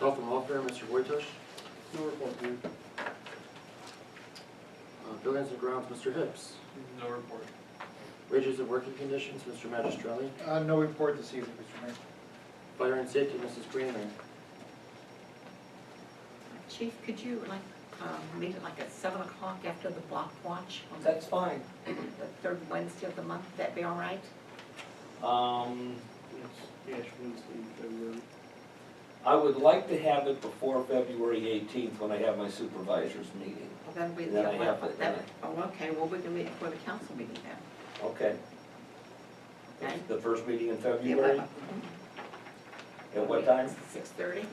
Health and welfare, Mr. Wojtush. No report, Mayor. Buildings and grounds, Mr. Hips. No report. Wages and working conditions, Mr. Magistrelli. No report this evening, Mr. Mayor. Fire and safety, Mrs. Greenlee. Chief, could you meet at like at 7 o'clock after the block watch on That's fine. the third Wednesday of the month? That be all right? It's Ash Wednesday in February. I would like to have it before February 18th when I have my supervisors meeting. Well, that'll be Then I have 11th. it, Oh, okay, well, we can meet before the council meeting then. Okay. Okay. The first meeting in The February? 11th. At what time? 6:30.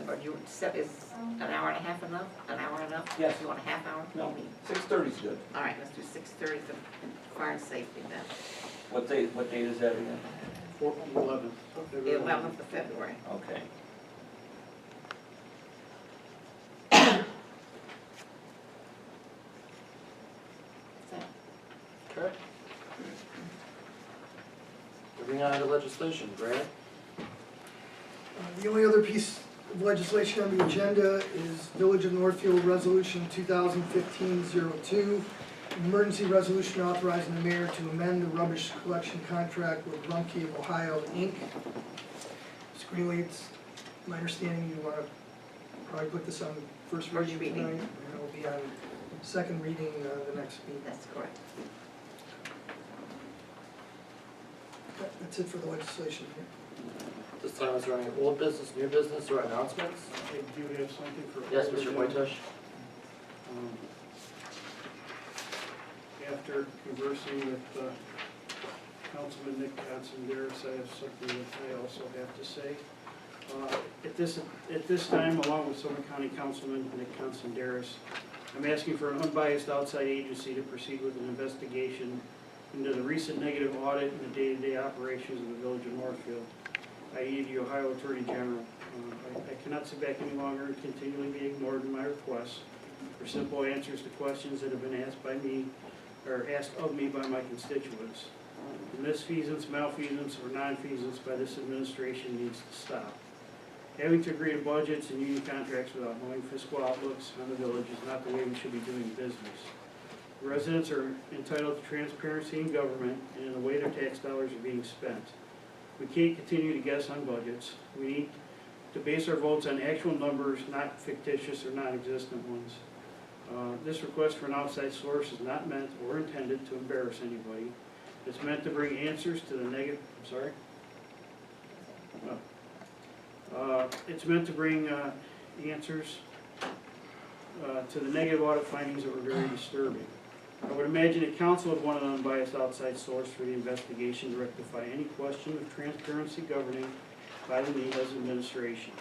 Or you set is an hour and a half enough? An hour enough? Yes. You want a half hour? No, Maybe. 6:30 is good. All right, let's do 6:30 for fire and safety then. What date is that again? 11th. The 11th of February. Okay. So, Okay. Moving on to legislation, Brad. The only other piece of legislation on the agenda is Village of Northfield Resolution 2015-02, emergency resolution authorizing the mayor to amend the rubbish collection contract with Rumpke of Ohio, Inc. Ms. Greenlee, it's my understanding you want to probably put this on first First reading reading. tonight, and it will be on second reading the next meeting. that's correct. That's it for the legislation here. This time, is there any old business, new business, or announcements? I do have something for. Yes, Mr. Wojtush. After conversing with Councilman Nick Consenderis, I have something that I also have to say. At this time, along with Summit County Councilman Nick Consenderis, I'm asking for an unbiased outside agency to proceed with an investigation into the recent negative audit in the day-to-day operations of the Village of Northfield, i.e. the Ohio Attorney General. I cannot sit back any longer and continually be ignored in my requests for simple answers to questions that have been asked by me, or asked of me by my constituents. The misfeasance, malfeasance, or nonfeasance by this administration needs to stop. Having to agree to budgets and union contracts without knowing fiscal outlooks on the village is not the way we should be doing business. Residents are entitled to transparency in government and in the way their tax dollars are being spent. We can't continue to guess on budgets. We need to base our votes on actual numbers, not fictitious or non-existent ones. This request for an outside source is not meant or intended to embarrass anybody. It's meant to bring answers to the negative, it's meant to bring answers to the negative audit findings that were very disturbing. I would imagine that council would want an unbiased outside source for the investigation to rectify any question of transparency governing by the Needles administration.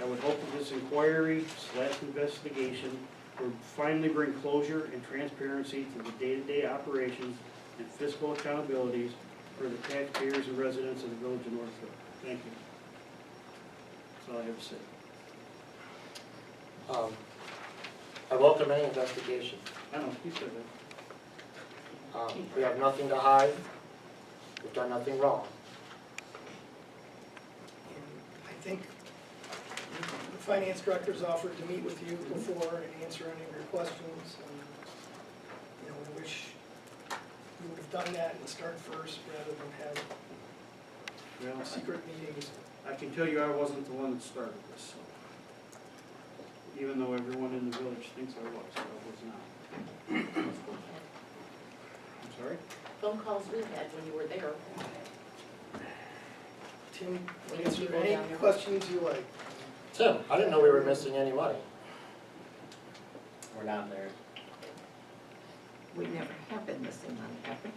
I would hope that this inquiry/investigation will finally bring closure and transparency to the day-to-day operations and fiscal accountabilities for the taxpayers and residents of the Village of Northfield. Thank you. That's all I have to say. I welcome any investigation. I know, you said that. We have nothing to hide. We've done nothing wrong. And I think the finance director's offered to meet with you before and answer any of your questions. And, we wish we would have done that and start first rather than have Well, secret meetings. I can tell you I wasn't the one that started this, so. Even though everyone in the village thinks I was, I was not. I'm sorry? Phone calls we had when you were there. Tim, answer any questions you like. Tim, I didn't know we were missing any money. We're not there. We never have been missing money, have we?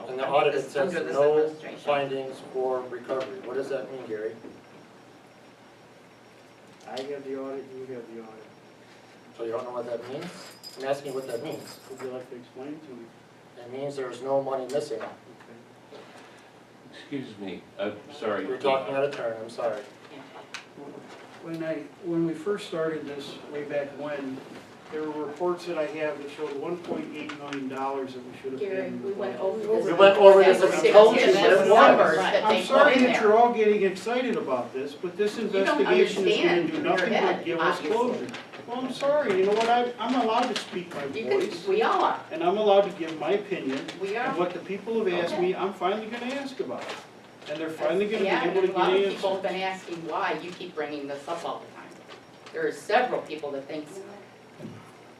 And the audit, it says Under this no administration. findings for recovery. What does that mean, Gary? I have the audit, you have the audit. So you don't know what that means? I'm asking what that means. Would you like to explain it to me? It means there's no money missing. Okay. Excuse me, sorry. You're talking out of turn, I'm sorry. When we first started this way back when, There were reports that I have that showed $1.8 million that we should have paid. Gary, in we the went budget. over this. We went over this That and was we told you six what it was. numbers that I'm they put sorry in that you're there. all getting excited about this, but this don't investigation is gonna understand do in nothing your but head, give us obviously. closure. Well, I'm sorry, you know what, I'm allowed to speak my You can, voice, we all are, and I'm allowed to give my opinion, we and are. what the people have asked me, I'm finally gonna ask about. And they're finally gonna be Yeah, able to and get a lot of answers. people have been asking why you keep bringing this up all the time. There are several people that think,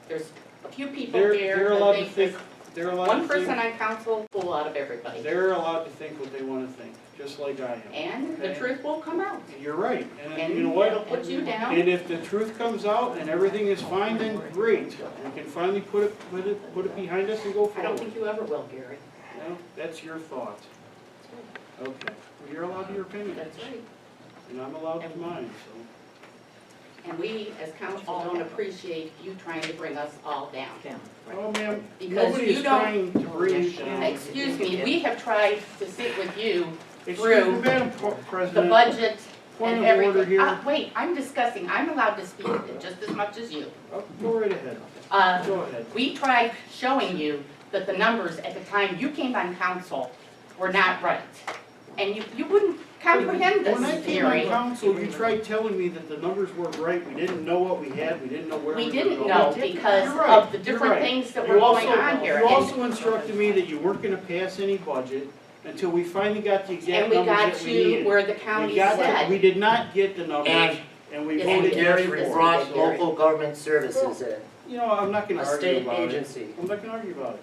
there's a few people They're here allowed that to think think, there's they're allowed one to person think, on council, full out of everybody. they're allowed to think what they wanna think, just like I am. And the Okay. truth will come out. You're right, and And you know what? it'll put you down. And if the truth comes out and everything is fine, then great. We can finally put it behind us and go I forward. don't think you ever will, Gary. Well, that's your thought. Okay, well, you're allowed your opinion, That's right. and I'm allowed to mine, so. And we, as council, don't appreciate you trying to bring us all down. Down, right. Oh, ma'am, Because nobody you is don't- trying to bring you down. Excuse me, we have tried to sit with you Excuse through me, Madam the President, budget point and of order everything. here. Wait, I'm discussing, I'm allowed to speak just as much as you. Oh, go right ahead, Uh, go ahead. We tried showing you that the numbers at the time you came on council were not right. And you wouldn't comprehend When I this, came on Gary. council, you tried telling me that the numbers weren't right, we didn't know what we had, we didn't know where we We were didn't going. know because You're right, of the you're different right. things that You were going also- on here. You And- also instructed me that you weren't gonna pass any budget until we finally got the exact And we numbers got that we to needed. where the We county got to- We said, did not get the numbers, And- and we Yes, voted we yes did. Gary for Yes, it. we brought did, Gary. local government services in, You know, I'm not gonna a argue state about it. agency. I'm not gonna argue about it.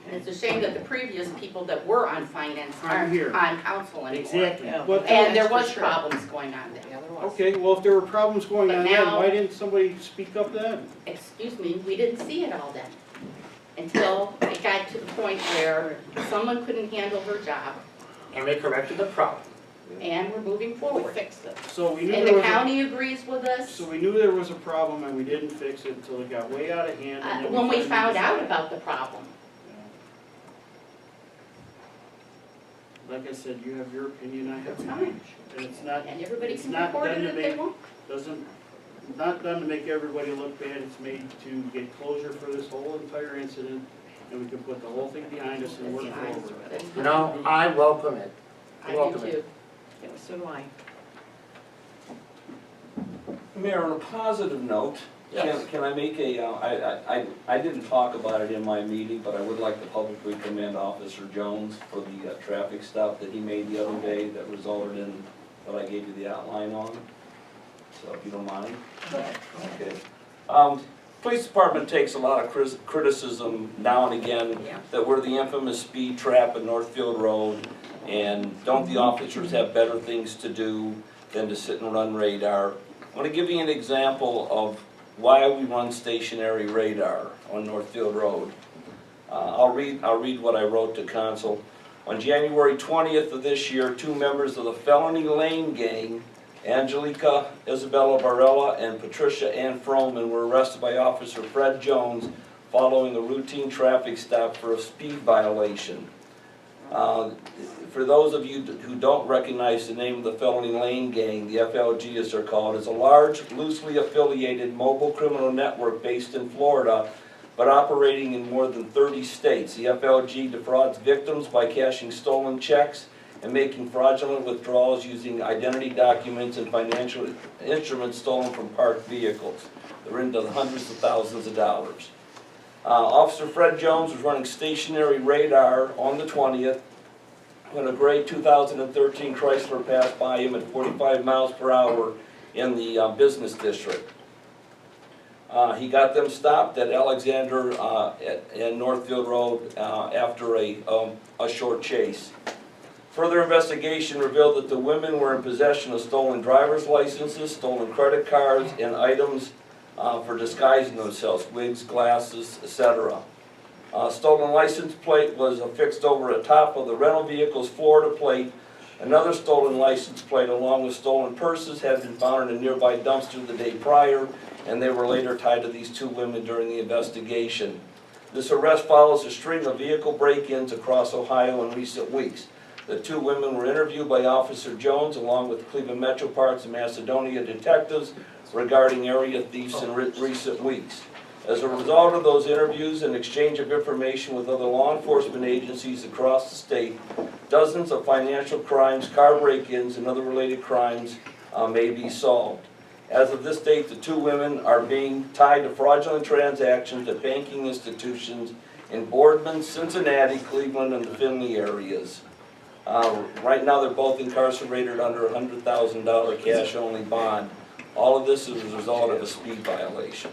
and it's a shame that the previous people that were on finance Aren't here. aren't on council anymore. Exactly. Yeah. But, And there That's for was sure. problems going on there. Yeah, there was. okay, well, if there were problems going But on then, now- why didn't somebody speak up then? Excuse me, we didn't see it all then. Until it got to the point where someone couldn't handle her job And we corrected the problem. and we're moving We forward. fixed it. So we knew And there the was a, county agrees with us. so we knew there was a problem and we didn't fix it until it got way out of hand and then When we finally found out decided. about the problem. Yeah. Like I said, you have your opinion, I have That's mine. fine. And it's not, And everybody It's can not report done it to if they make- want. doesn't, not done to make everybody look bad, it's made to get closure for this whole entire incident, and we can put the whole thing behind us and work forward. That's You know, I welcome it. I do welcome it. too. Yeah, so do I. Mayor, on a positive note, Yes. can I make a, I didn't talk about it in my meeting, but I would like to publicly commend Officer Jones for the traffic stop that he made the other day that resulted in what I gave you the outline on. So if you don't mind. Okay. Police department takes a lot of criticism now and again Yeah. that we're the infamous speed trap at Northfield Road, and don't the officers have better things to do than to sit and run radar? I want to give you an example of why we run stationary radar on Northfield Road. I'll read what I wrote to council. On January 20th of this year, 2 members of the Felony Lane Gang, Angelica Isabella Barella and Patricia Ann Froman, were arrested by Officer Fred Jones following a routine traffic stop for a speed violation. For those of you who don't recognize the name of the Felony Lane Gang, the FLG as they're called, is a large, loosely affiliated mobile criminal network based in Florida, but operating in more than 30 states. The FLG defrauds victims by cashing stolen checks and making fraudulent withdrawals using identity documents and financial instruments stolen from parked vehicles. They're into the hundreds of thousands of dollars. Officer Fred Jones was running stationary radar on the 20th when a gray 2013 Chrysler passed by him at 45 miles per hour in the business district. He got them stopped at Alexander and Northfield Road after a short chase. Further investigation revealed that the women were in possession of stolen driver's licenses, stolen credit cards, and items for disguising themselves, wigs, glasses, etc. Stolen license plate was affixed over the top of the rental vehicle's Florida plate. Another stolen license plate along with stolen purses had been found in a nearby dumpster the day prior, and they were later tied to these 2 women during the investigation. This arrest follows a string of vehicle break-ins across Ohio in recent weeks. The 2 women were interviewed by Officer Jones along with Cleveland Metro Parks and Macedonia detectives regarding area thieves in recent weeks. As a result of those interviews and exchange of information with other law enforcement agencies across the state, dozens of financial crimes, car break-ins, and other related crimes may be solved. As of this date, the 2 women are being tied to fraudulent transactions at banking institutions in Boardman, Cincinnati, Cleveland, and the Findlay areas. Right now, they're both incarcerated under a $100,000 cash-only bond. All of this is a result of a speed violation.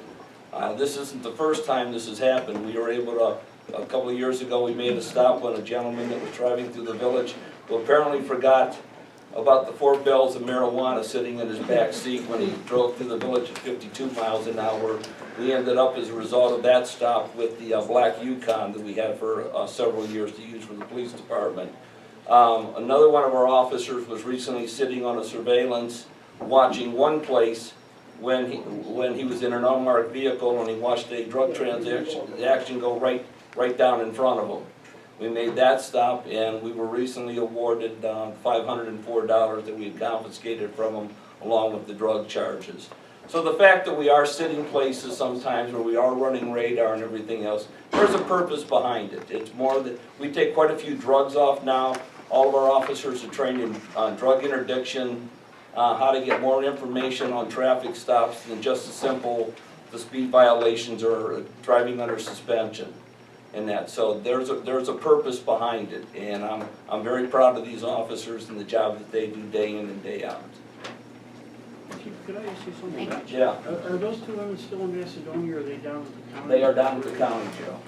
This isn't the first time this has happened. We were able to, a couple of years ago, we made a stop when a gentleman that was driving through the village who apparently forgot about the 4 bells of marijuana sitting in his back seat when he drove through the village at 52 miles an hour. We ended up, as a result of that stop, with the black Yukon that we had for several years to use for the police department. Another one of our officers was recently sitting on a surveillance watching one place when he was in an unmarked vehicle and he watched a drug transaction go right down in front of him. We made that stop and we were recently awarded $504 that we had confiscated from him along with the drug charges. So the fact that we are sitting places sometimes where we are running radar and everything else, there's a purpose behind it. It's more that we take quite a few drugs off now. All of our officers are trained on drug interdiction, how to get more information on traffic stops than just a simple, the speed violations or driving under suspension and that. So there's a purpose behind it, and I'm very proud of these officers and the job that they do day in and day out. Chief, could I ask you something? Yeah, Are those 2 women still in Macedonia or are they down at the county? they are down at the county jail.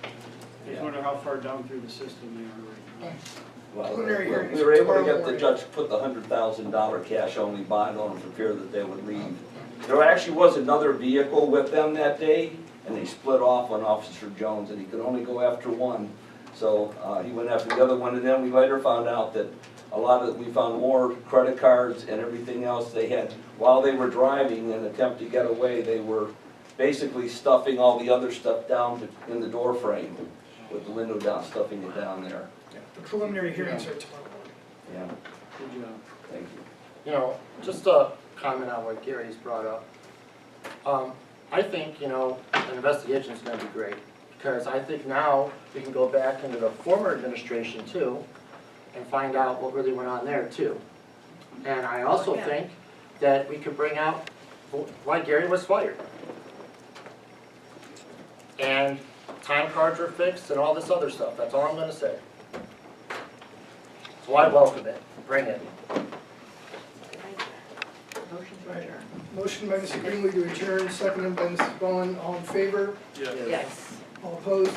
I just wonder how far down through the system they are right now. Well, Preliminary hearings we were able to tomorrow get the morning. judge to put the $100,000 cash-only bond on them for fear that they would leave. There actually was another vehicle with them that day, and they split off on Officer Jones, and he could only go after one. So he went after the other one, and then we later found out that we found more credit cards and everything else they had. While they were driving in an attempt to get away, they were basically stuffing all the other stuff down in the door frame with the window down, stuffing it down there. The preliminary hearings are tomorrow morning. Yeah, Good job. thank you. You know, just a comment on what Gary's brought up. I think, an investigation is gonna be great, because I think now we can go back into the former administration too, and find out what really went on there too. And I also Yeah. think that we could bring out why Gary was fired. And time cards were fixed and all this other stuff, that's all I'm gonna say. So I welcome it, bring it. Motion to adjourn. Motion by Mr. Greenlee to adjourn, seconded by Mrs. Bowen. All in favor? Yes. All opposed?